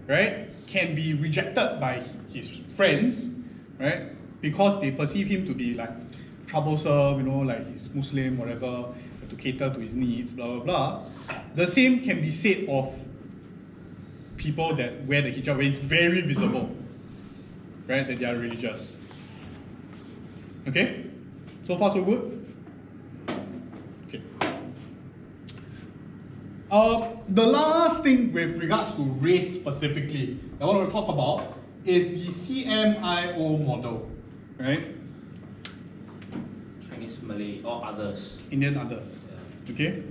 right, can be rejected by his friends, right, because they perceive him to be like troublesome, you know, like he's Muslim, whatever, to cater to his needs, blah, blah, blah. The same can be said of people that wear the hijab, where it's very visible, right, that they are religious. Okay? So far, so good? Okay. The last thing with regards to race specifically I want to talk about is the CMIO model, right? Chinese, Malay, or others. Indian others. Yeah. Okay?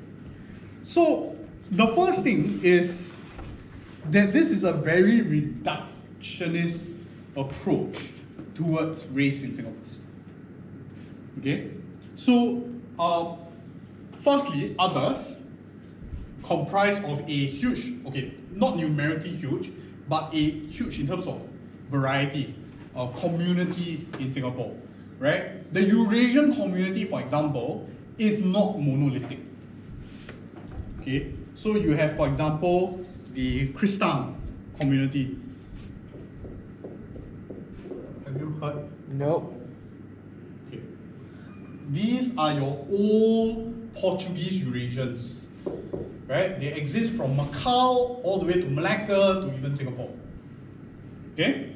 So, the first thing is that this is a very reductionist approach towards race in Singapore. Okay? So, firstly, others comprise of a huge, okay, not numerically huge, but a huge in terms of variety, community in Singapore, right? The Eurasian community, for example, is not monolithic. Okay, so you have, for example, the Kristang community. Have you heard? No. Okay. These are your old Portuguese Eurasians, right? They exist from Macau all the way to Malacca to even Singapore. Okay?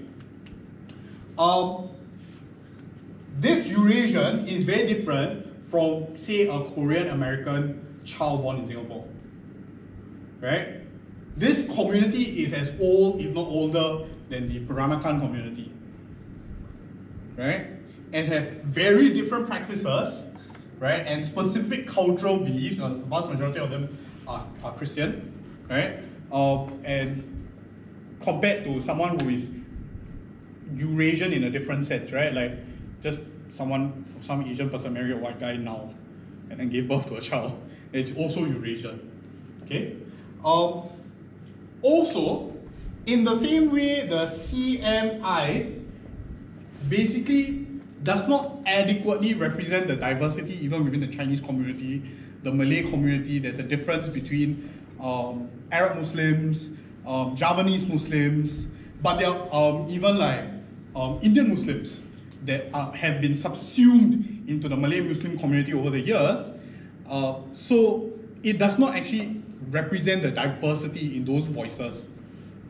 This Eurasian is very different from, say, a Korean American child born in Singapore. Right? This community is as old, if not older, than the Peranakan community. Right? And have very different practices, right? And specific cultural beliefs. The vast majority of them are Christian, right? And compared to someone who is Eurasian in a different sense, right? Like just some Asian person married a white guy now and then gave birth to a child. It's also Eurasian. Okay? Also, in the same way, the CMI basically does not adequately represent the diversity even within the Chinese community, the Malay community. There's a difference between Arab Muslims, Javanese Muslims, but there are even like Indian Muslims that have been subsumed into the Malay Muslim community over the years. So it does not actually represent the diversity in those voices.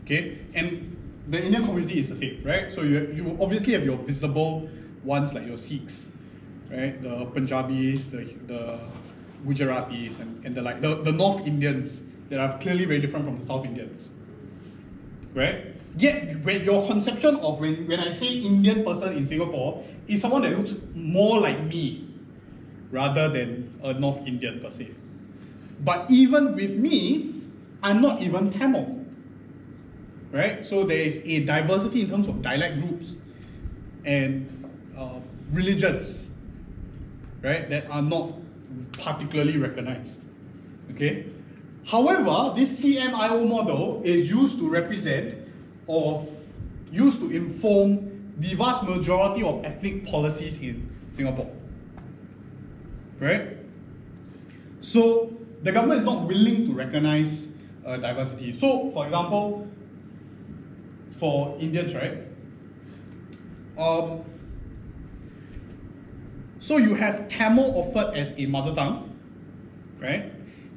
Okay, and the Indian community is the same, right? So you obviously have your visible ones like your Sikhs, right? The Punjabis, the Gujaratis, and the North Indians that are clearly very different from the South Indians, right? Yet, when your conception of when I say Indian person in Singapore is someone that looks more like me rather than a North Indian per se. But even with me, I'm not even Tamil, right? So there is a diversity in terms of dialect groups and religions, right, that are not particularly recognized. Okay. However, this CMIO model is used to represent or used to inform the vast majority of ethnic policies in Singapore. Right? So the government is not willing to recognize diversity. So, for example, for Indians, right? So you have Tamil offered as a mother tongue, right?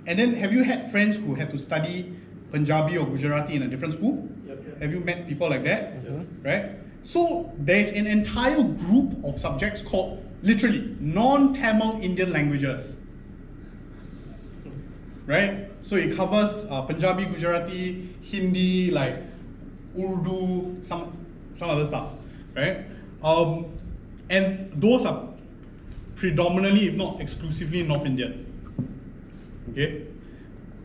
And then have you had friends who had to study Punjabi or Gujarati in a different school? Yep. Have you met people like that? Yes. Right? So there's an entire group of subjects called literally non-Tamil Indian languages. Right? So it covers Punjabi, Gujarati, Hindi, like Urdu, some other stuff. Right? And those are predominantly, if not exclusively, North Indian. Okay?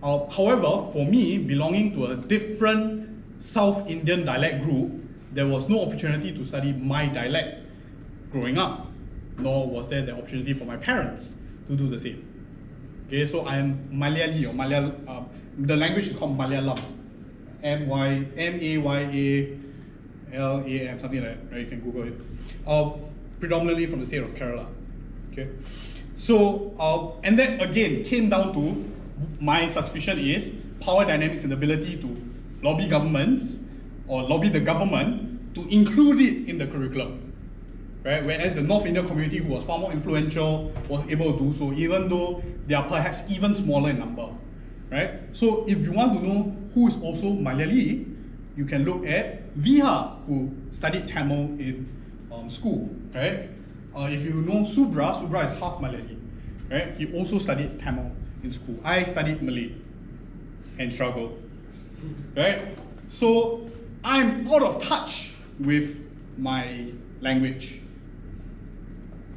However, for me, belonging to a different South Indian dialect group, there was no opportunity to study my dialect growing up, nor was there the opportunity for my parents to do the same. Okay, so I am Malayali, or the language is called Malayalam. M-A-Y-A-L-A-M, something like that, right? You can Google it. Predominantly from the state of Kerala. Okay, so and that again came down to my suspicion is power dynamics and the ability to lobby governments or lobby the government to include it in the curriculum. Right? Whereas the North Indian community, who was far more influential, was able to do so, even though they are perhaps even smaller in number. Right? So if you want to know who is also Malayali, you can look at Viha, who studied Tamil in school. Right? If you know Subra is half Malayali. Right? He also studied Tamil in school. I studied Malay and struggled. Right? So I'm out of touch with my language,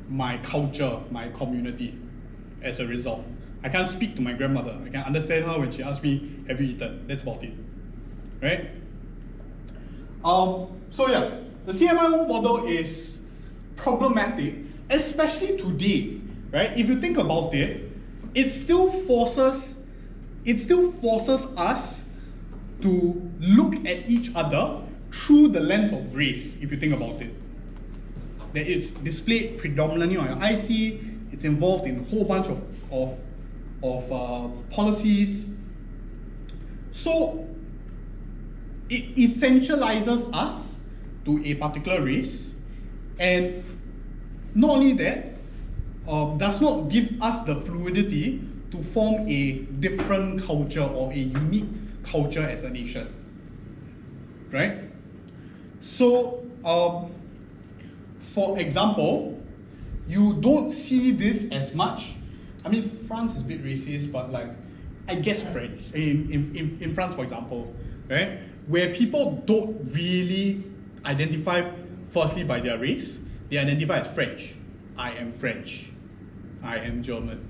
my culture, my community as a result. I can't speak to my grandmother. I can understand her when she asks me, have you eaten? That's about it. Right? So yeah, the CMIO model is problematic, especially today. Right? If you think about it, it still forces us to look at each other through the lens of race, if you think about it. That it's displayed predominantly on your IC, it's involved in a whole bunch of policies. So it essentializes us to a particular race, and not only that, does not give us the fluidity to form a different culture or a unique culture as a nation. Right? So, for example, you don't see this as much. I mean, France is a bit racist, but like, I guess French, in France, for example, right? Where people don't really identify firstly by their race, they identify as French. I am French. I am German.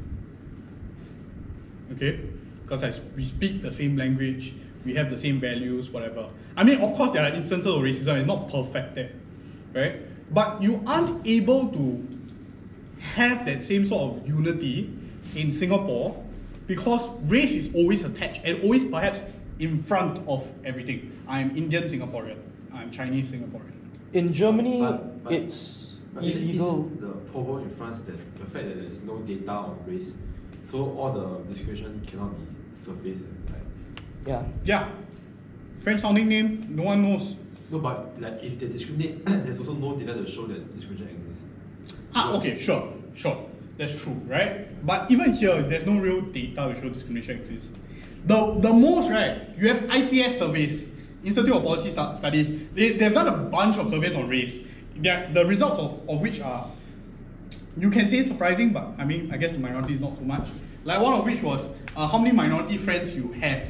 Okay? Because we speak the same language, we have the same values, whatever. I mean, of course, there are instances of racism, it's not perfected, right? But you aren't able to have that same sort of unity in Singapore because race is always attached and always perhaps in front of everything. I'm Indian Singaporean, I'm Chinese Singaporean. In Germany, but it's illegal. Isn't the problem in France that the fact that there is no data on race, so all the discrimination cannot be surfaced and like. Yeah. French sounding name, no one knows. No, but like if they discriminate, there's also no data to show that discrimination exists. Okay, sure. That's true, right? But even here, there's no real data to show discrimination exists. The most, right, you have IPS surveys, Institute of Policy Studies, they've done a bunch of surveys on race. The results of which are, you can say surprising, but I mean, I guess to minorities not so much. Like one of which was how many minority friends you have,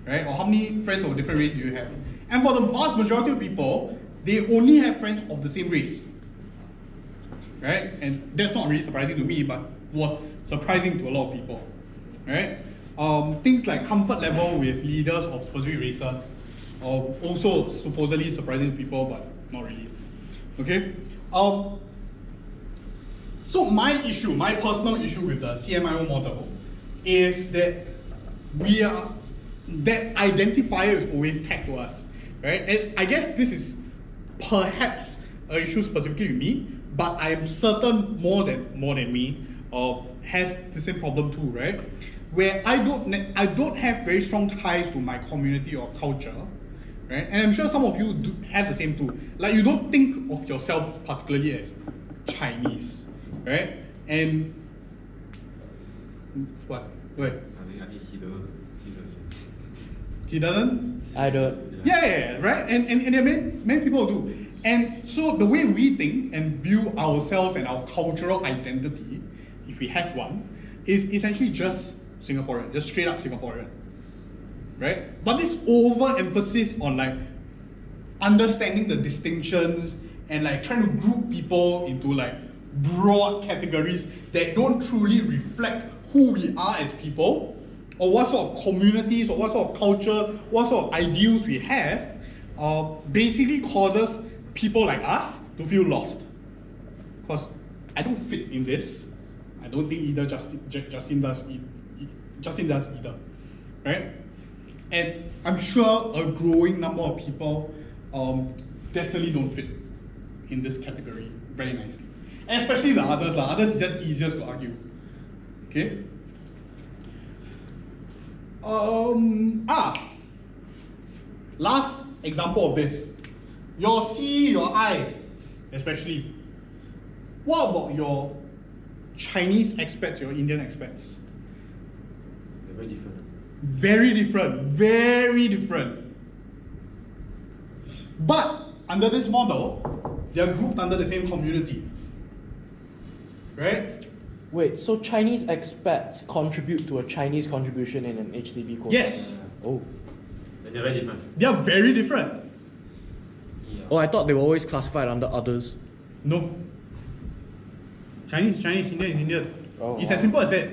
right? Or how many friends of different race you have. And for the vast majority of people, they only have friends of the same race. Right? And that's not really surprising to me, but was surprising to a lot of people. Right? Things like comfort level with leaders of specific races, also supposedly surprising to people, but not really. Okay? So my personal issue with the CMIO model is that that identifier is always tagged to us, right? And I guess this is perhaps an issue specifically with me, but I am certain more than me has the same problem too, right? Where I don't have very strong ties to my community or culture, right? And I'm sure some of you do have the same too. Like you don't think of yourself particularly as Chinese, right? And what? Wait. I think he doesn't see the. He doesn't? I don't. Yeah, right? And there are many people do. And so the way we think and view ourselves and our cultural identity, if we have one, is essentially just Singaporean, just straight up Singaporean. Right? But this overemphasis on like understanding the distinctions and like trying to group people into like broad categories that don't truly reflect who we are as people, or what sort of communities, or what sort of culture, what sort of ideals we have, basically causes people like us to feel lost. Because I don't fit in this. I don't think either Justin does either. Right? And I'm sure a growing number of people definitely don't fit in this category very nicely. And especially the others. Others is just easier to argue. Okay? Last example of this. Your C, your I, especially. What about your Chinese expats, your Indian expats? They're very different. Very different, very different. But under this model, they are grouped under the same community. Right? Wait, so Chinese expats contribute to a Chinese contribution in an HDB course? Yes, Oh. And they're very different. they are very different. Yeah. Oh, I thought they were always classified under others. No. Chinese, Indian, Indian. Oh, It's wow. as simple as that.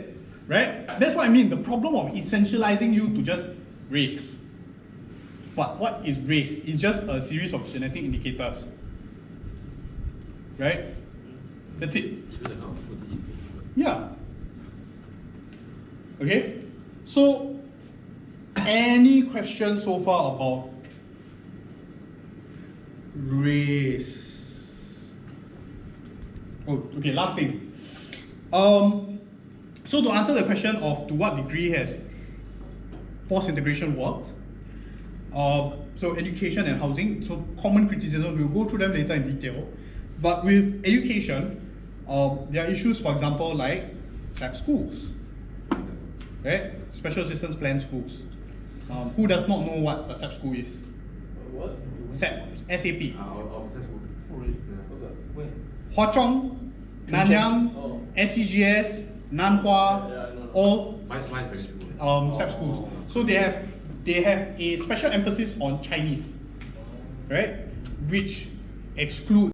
Right? That's what I mean. The problem of essentializing you to just race. But what is race? It's just a series of genetic indicators. Right? That's it. Even the kind of food they eat. Yeah. Okay? So, any questions so far about race? Oh, okay, last thing. So to answer the question of to what degree has forced integration worked, so education and housing, so common criticism, we'll go through them later in detail. But with education, there are issues, for example, like SAP schools, right? Special Assistance Plan schools. Who does not know what a SAP school is? What? SAP, SAP. Our test school. Oh, really? Yeah. What's that? Where? Hwa Chong, Nanyang, Oh. SCGS, Nanhua, Yeah, I know. all Mine's primary school. SAP schools. So they have a special emphasis on Chinese, right? Which exclude